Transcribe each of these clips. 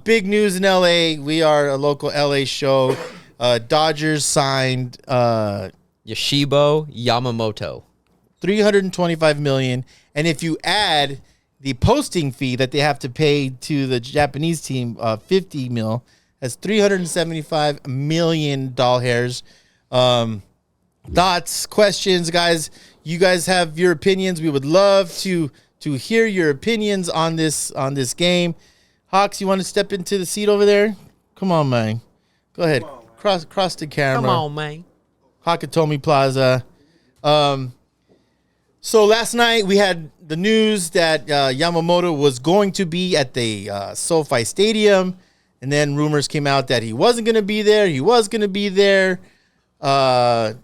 Big news in LA. We are a local LA show. Dodgers signed Yashibo Yamamoto. $325 million, and if you add the posting fee that they have to pay to the Japanese team, $50 million, that's $375 million. Thoughts, questions, guys? You guys have your opinions. We would love to hear your opinions on this game. Hawks, you want to step into the seat over there? Come on, man. Go ahead. Cross the camera. Come on, man. Hakatomi Plaza. So last night we had the news that Yamamoto was going to be at the SoFi Stadium, and then rumors came out that he wasn't going to be there. He was going to be there. Ohtani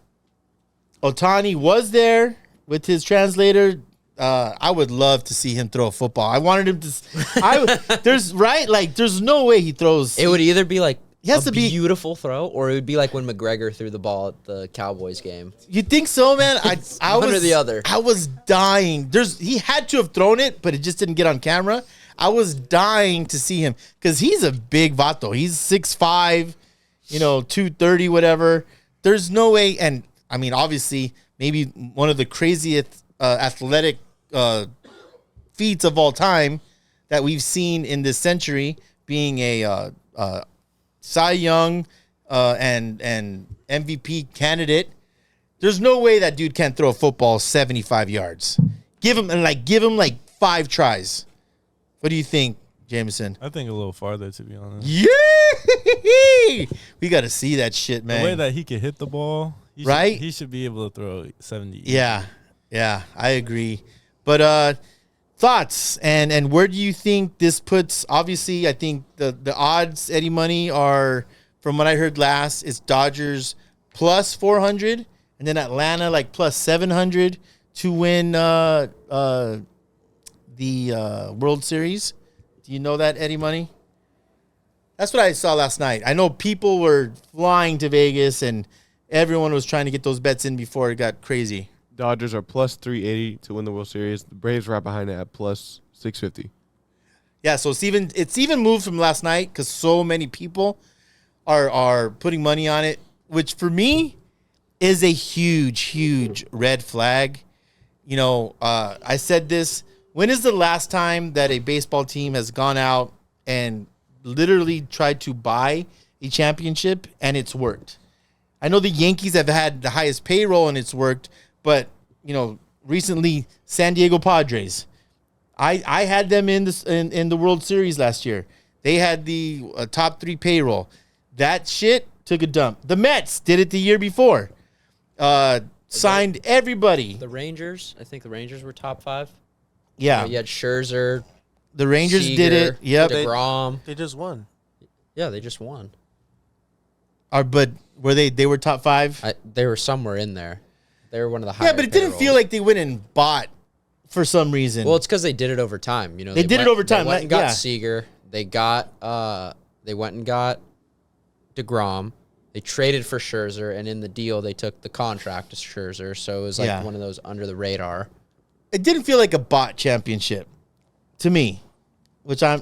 was there with his translator. I would love to see him throw a football. I wanted him to. There's no way he throws. It would either be like he has a to be beautiful throw, or it would be like when McGregor threw the ball at the Cowboys game. You think so, man? I One was or the other. I was dying. He had to have thrown it, but it just didn't get on camera. I was dying to see him because he's a big vato. He's 6'5", 230, whatever. There's no way, and I mean, obviously, maybe one of the craziest athletic feats of all time that we've seen in this century, being a Cy Young and MVP candidate. There's no way that dude can't throw a football 75 yards. Give him 5 tries. What do you think, Jameson? I think a little farther, to be honest. Yeah, we got to see that shit, man. The way that he can hit the ball, he should be able to throw 70. Yeah, I agree. But thoughts and where do you think this puts? Obviously, I think the odds, Eddie Money, are, from what I heard last, it's Dodgers plus 400, and then Atlanta like plus 700 to win the World Series. Do you know that, Eddie Money? That's what I saw last night. I know people were flying to Vegas, and everyone was trying to get those bets in before it got crazy. Dodgers are plus 380 to win the World Series. The Braves right behind it at plus 650. Yeah, so it's even moved from last night because so many people are putting money on it, which for me is a huge red flag. I said this. When is the last time that a baseball team has gone out and literally tried to buy a championship and it's worked? I know the Yankees have had the highest payroll and it's worked, but recently San Diego Padres, I had them in the World Series last year. They had the top 3 payroll. That shit took a dump. The Mets did it the year before. Signed everybody. The Rangers, I think the Rangers were top 5. Yeah, you had Scherzer. The Rangers did it. Yep. DeGrom. They just won. Yeah, they just won. But were they were top 5? They were somewhere in there. They were one of the higher. Yeah, but it didn't feel like they went and bought for some reason. Well, it's because they did it over time. They did it over time. They went and got Seager. They went and got DeGrom. They traded for Scherzer, and in the deal, they took the contract to Scherzer. So it was like one of those under the radar. It didn't feel like a bot championship to me, which I'm.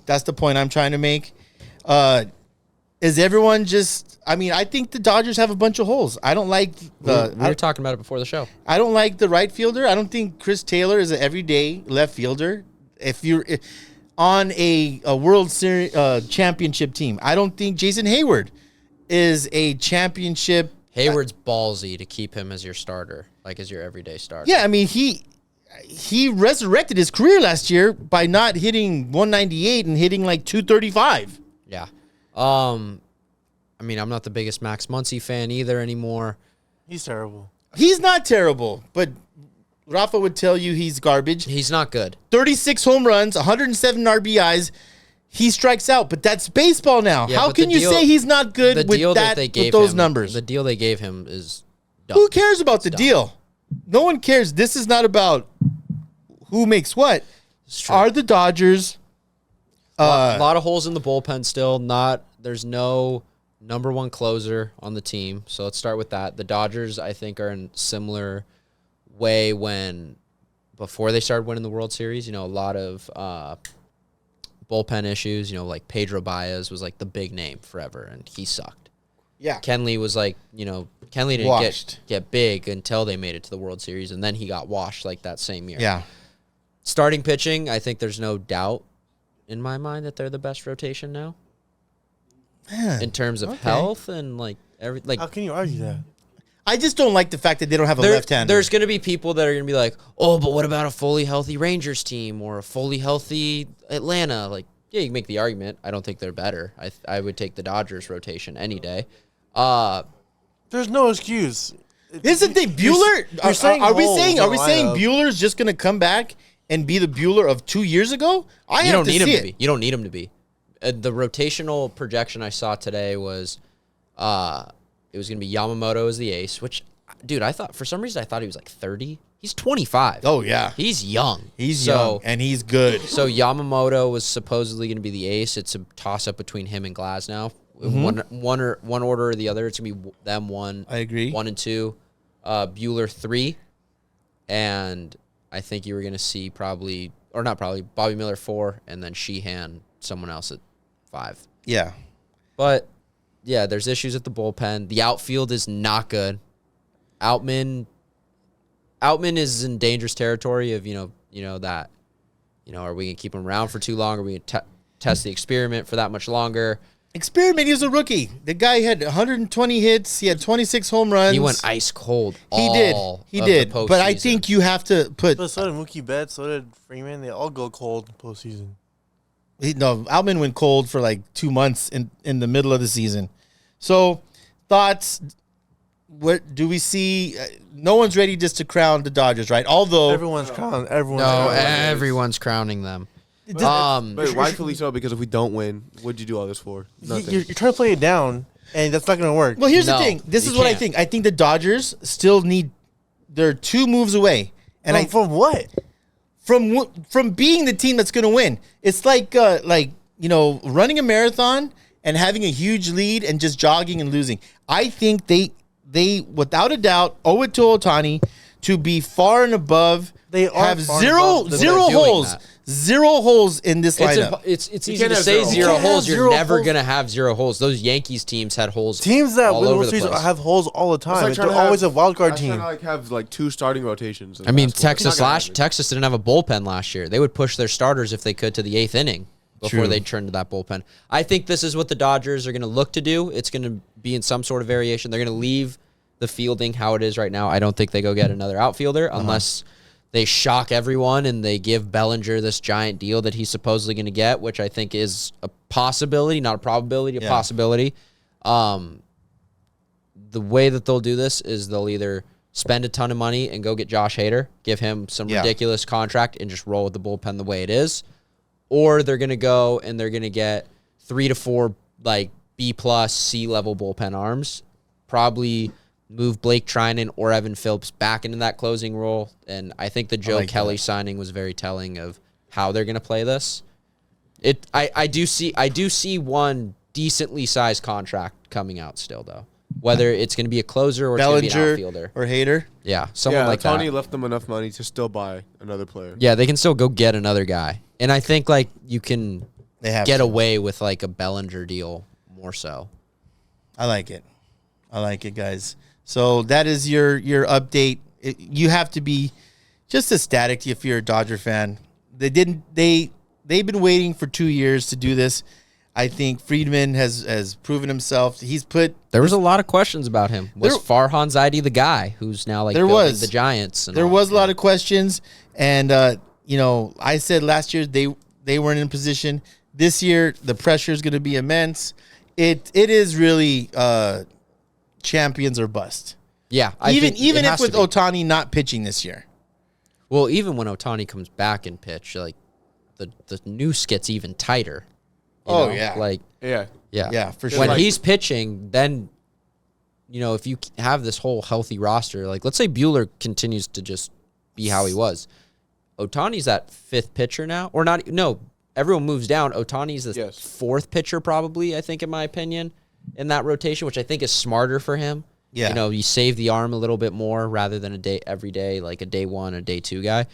That's the point I'm trying to make. Is everyone just? I mean, I think the Dodgers have a bunch of holes. I don't like the. We were talking about it before the show. I don't like the right fielder. I don't think Chris Taylor is an everyday left fielder. If you're on a World Series championship team, I don't think Jason Hayward is a championship. Hayward's ballsy to keep him as your starter, like as your everyday starter. Yeah, I mean he resurrected his career last year by not hitting 198 and hitting like 235. Yeah. I mean, I'm not the biggest Max Muncy fan either anymore. He's terrible. He's not terrible, but Rafa would tell you he's garbage. He's not good. 36 home runs, 107 RBIs. He strikes out, but that's baseball now. Yeah, how can you say he's not good with those numbers? The deal they gave him is dumb. Who cares about the deal? No one cares. This is not about who makes what. Are the Dodgers... a lot of holes in the bullpen still. There's no number one closer on the team. So let's start with that. The Dodgers, I think, are in similar way before they started winning the World Series. A lot of bullpen issues. You know, like Pedro Baez was like the big name forever, and he sucked. Yeah. Kenley was like, Kenley didn't get big until they made it to the World Series, and then he got washed like that same year. Yeah. Starting pitching, I think there's no doubt in my mind that they're the best rotation now. Man, in terms of health and how can you argue that? I just don't like the fact that they don't have a left-hander. There's going to be people that are going to be like, oh, but what about a fully healthy Rangers team or a fully healthy Atlanta? Like, yeah, you can make the argument. I don't think they're better. I would take the Dodgers rotation any day. There's no excuse. Isn't they Bueller? Are we saying Bueller's just going to come back and be the Bueller of 2 years ago? You don't need him to be. You don't need him to be. The rotational projection I saw today was it was going to be Yamamoto as the ace, which, dude, for some reason I thought he was like 30. He's 25. Oh, yeah. He's young. He's young, and he's good. So Yamamoto was supposedly going to be the ace. It's a toss-up between him and Glasnow. One order or the other. It's going to be them one. I agree. 1 and 2. Bueller 3. And I think you were going to see Bobby Miller 4, and then Sheehan, someone else at 5. Yeah. But, yeah, there's issues at the bullpen. The outfield is not good. Outman is in dangerous territory of, that, are we going to keep him around for too long? Are we going to test the experiment for that much longer? Experiment, he was a rookie. The guy had 120 hits. He had 26 home runs. He went ice cold. He did. But I think you have to put. But so did Mookie Betts, so did Freeman. They all go cold postseason. Outman went cold for like 2 months in the middle of the season. So, thoughts? What do we see? No one's ready just to crown the Dodgers, right? Although everyone's crowning. Everyone's crowning them. But rightfully so, because if we don't win, what'd you do all this for? Nothing. You're trying to play it down, and that's not going to work. Well, here's the thing. This is what I think. I think the Dodgers still need. They're 2 moves away, and from what? From being the team that's going to win. It's like running a marathon and having a huge lead and just jogging and losing. I think they without a doubt owe it to Ohtani to be far and above. They have zero holes. That. 0 holes in this lineup. It's easy to say 0 holes. You're never going to have 0 holes. Those Yankees teams had holes. Teams that win World Series have holes all the time. They're always a wild card team. Have like 2 starting rotations. I mean, Texas didn't have a bullpen last year. They would push their starters if they could to the 8th inning before they turned to that bullpen. I think this is what the Dodgers are going to look to do. It's going to be in some sort of variation. They're going to leave the fielding how it is right now. I don't think they go get another outfielder unless they shock everyone and they give Bellinger this giant deal that he's supposedly going to get, which I think is a possibility, not a probability, a possibility. The way that they'll do this is they'll either spend a ton of money and go get Josh Hader, give him some ridiculous contract, and just roll with the bullpen the way it is, or they're going to go and they're going to get 3 to 4 like B+, C level bullpen arms, probably move Blake Trinan or Evan Phillips back into that closing role. And I think the Joe Kelly signing was very telling of how they're going to play this. I do see one decently sized contract coming out still, though. Whether it's going to be a closer or Bellinger it's going to be an outfielder. Or Hader. Yeah, someone like that. Tony left them enough money to still buy another player. Yeah, they can still go get another guy. And I think you can get away with a Bellinger deal more so. I like it, guys. So that is your update. You have to be just ecstatic if you're a Dodger fan. They've been waiting for 2 years to do this. I think Friedman has proven himself. There was a lot of questions about him. Was Farhan Zaidi the guy who's now building the Giants? There was a lot of questions, and I said last year they weren't in position. This year the pressure is going to be immense. It is really champions or bust. Yeah, even if with Ohtani not pitching this year. Well, even when Ohtani comes back and pitch, the noose gets even tighter. Yeah, for sure. When he's pitching, then if you have this whole healthy roster, let's say Bueller continues to just be how he was. Ohtani's that 5th pitcher now, or not? No, everyone moves down. Ohtani's the 4th pitcher, probably. I think, in my opinion, in that rotation, which I think is smarter for him. Yeah, you save the arm a little bit more rather than every day, like a day 1, a day 2 guy.